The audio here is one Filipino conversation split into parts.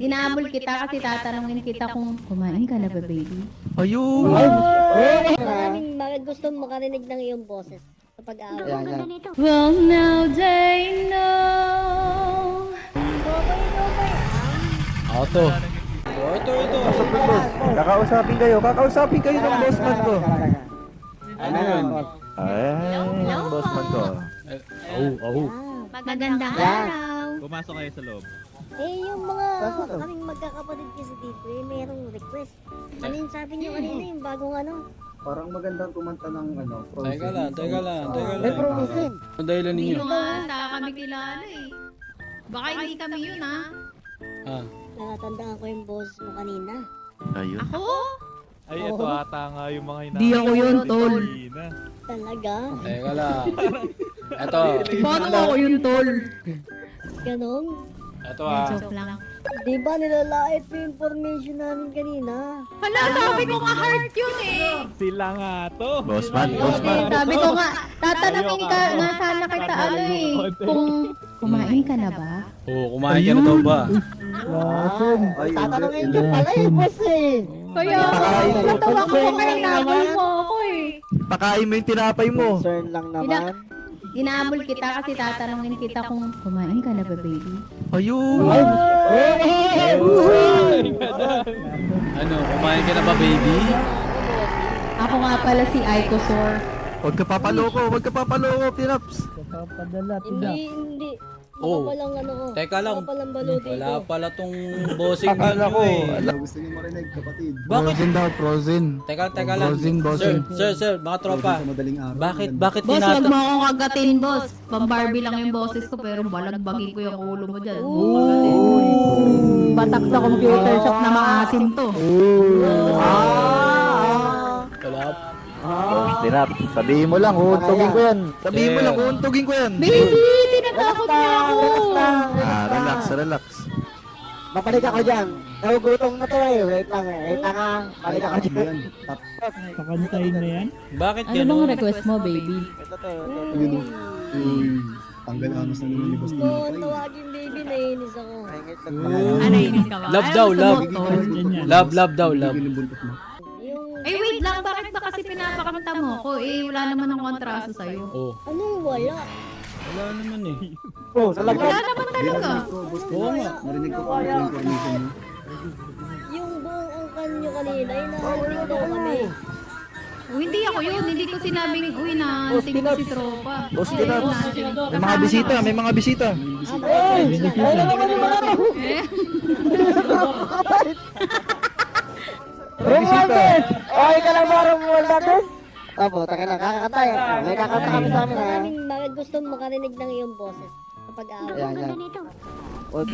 Inaabol kita kasi tatanungin kita kung kumain ka na ba, baby? Ayun! Maraming gusto makarinig ng iyong boses sa pag-aaral. Well, now they know. Auto. Ito. Kakausapin kayo ng boss man ko. Ano yun? Ay, boss man ko. Magandang araw. Pumasok kayo sa loob. Yung mga kaming magkakapatid kasi dito, mayroong request. Ano yung sabi niyo kanina yung bagong ano? Parang magandang kumanta ng Frozen. Teka lang. Frozen. Ang dahilan Hindi ninyo? mo nga kami kilala eh. Baka hindi kami yun ah. Nakatandaan ko yung boses mo kanina. Ayun. Ako? Ay, ito ata nga yung mga hinahanap. Di ako yun, tol. kanina. Talaga? Teka lang. Ito. Paano ako yun, tol? Ganon? Ito Joke lang. Di ba nilalait mo yung information namin kanina? Hala, sabi ko nga heart yun eh. Sila nga to. Boss man. Sabi ko nga, tatanungin ka nga sana kita ano eh. Kung kumain ka na ba? Oo, kumain ka na daw ba? Ay, Tatanungin ka pala yung boss eh! Kaya natawa ko kaya nabol mo ako eh. Pakain mo yung tinapay mo. Concern lang naman. Inaabol kita kasi tatanungin kita kung kumain ka na ba, baby? Ayun! Ano, kumain ka na ba, baby? Ako nga pala si Aiko Sor. Huwag ka papaloko, Tinaps. Hindi. Oh. Baka palang ano ko. Teka lang. Baka palang balo dito. Wala pala tong bossing Akala dito ko. eh. Gusto niyo marinig, kapatid. Bakit? Frozen. Teka lang. Sir, mga tropa. Sa madaling araw. Bakit Boss, wag tinata... mo akong kagatin, boss. Pang-Barbie lang yung boses ko, pero balagbagin ko yung ulo mo dyan. Batak sa computer shop na maasim to. Wala. Tinaps, sabihin mo lang, uuntugin ko yan. Sabihin mo lang, uuntugin ko yan. Baby, tinatakot niya ako. Relax. Mapalik ako dyan. Nagugutom na to eh. Wait lang ah. Balik ako dyan. Pakantayin na yan? Bakit Ano yan? bang request mo, baby? Tanggal amos na naman ni Boss Gusto ko Tinapay. tawagin baby, naiinis ako. Ano yun ka ba? Love Ano daw, gusto love. mo, tol? Love daw. Bigyan ng buntot mo. Yung, Eh, wait lang. Bakit ba kasi pinapakanta mo ko? Eh, wala naman ng kontraso sa'yo. Oh, ano yung wala? wala naman eh. Wala naman talaga. Boss Tinapay, narinig ko pa yung information mo. Yung buong angkan nyo kanina, inaantig daw kami. Oh, hindi ako yun. Hindi ko sinabing, uy, naanting ko si tropa. Boss Hindi, Tinaps, naanting. may mga bisita. Eh? Romualdez! Okay ka lang ba, Romualdez? Opo, taka lang, kakakanta eh. May kakanta kami sa amin ha. Maraming gusto makarinig ng iyong boses sa pag-aaral.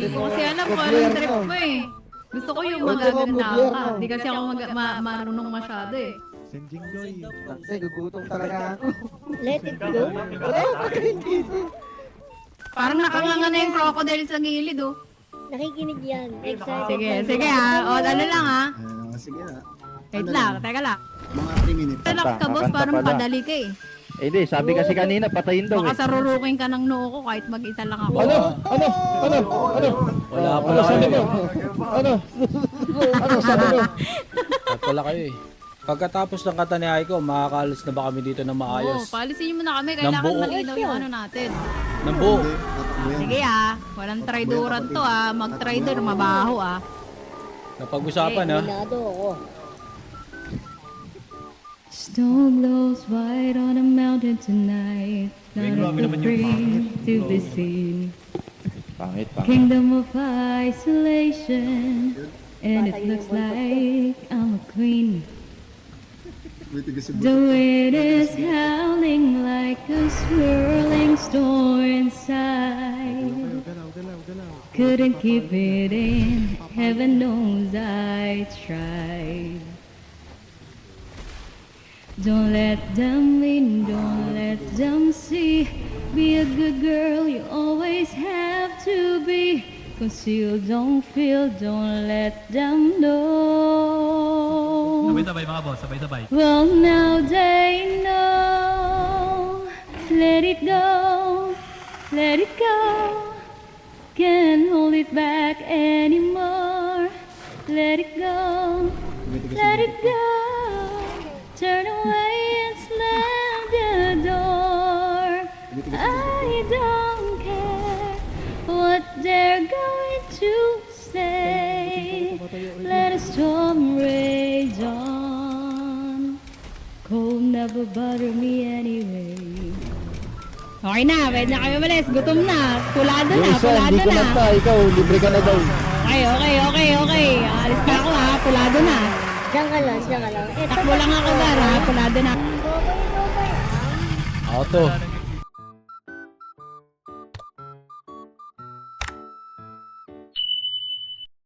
Kasi alam ko anong trip mo eh. Gusto ko yung magaganda ka. Hindi kasi ako marunong masyado eh. Gugutom talaga ako. Let it go. Parang nakanganga na yung crocodile sa gilid oh. Nakikinig yan. Excited. Sige ha. O, ano lang ha. Sige na. Wait lang, teka lang. Mga 3 minutes. Relax ka boss, parang padali ka eh. Hindi, sabi kasi kanina, patayin daw Baka sarurukin ka ng noo ko kahit mag-isa lang ako. Wala pala kayo. At wala kayo eh. Pagkatapos ng kanta ni Aiko, makakaalis na ba kami dito na Oo, maayos? paalisin mo na kami. Ng Kailangan buo. malinaw yung ano natin. Ng buo. Sige ah, walang traidoran to ah. Mag-trader, mabaho ah. Napag-usapan ha. Minado ako. Storm blows white on a mountain tonight. None of the breeze to be seen. Pangit. Kingdom of isolation. And it looks like I'm a queen. The wind is howling like a swirling storm inside. Couldn't keep it in, heaven knows I tried. Don't let them in, don't let them see. Be a good girl, you always have to be. Conceal, don't feel, don't let them know. Sabay-sabay mga boss, sabay-sabay. Well, now they know. Let it go, let it go. Can't hold it back anymore. let it go. Let it go. Turn away and slam the door. I don't care what they're going to say. Let a storm rage on. Cold never bother me anyway. Okay na, pwede na kayo malis. Gutom na. Pulado na, pulado na. ikaw, libre ka na daw. Okay. Alis na ako ha, pulado na. Diyan ka lang, diyan ka lang. Eto, Takbo lang ako dar ha, pulado na. Bobay. Ako to.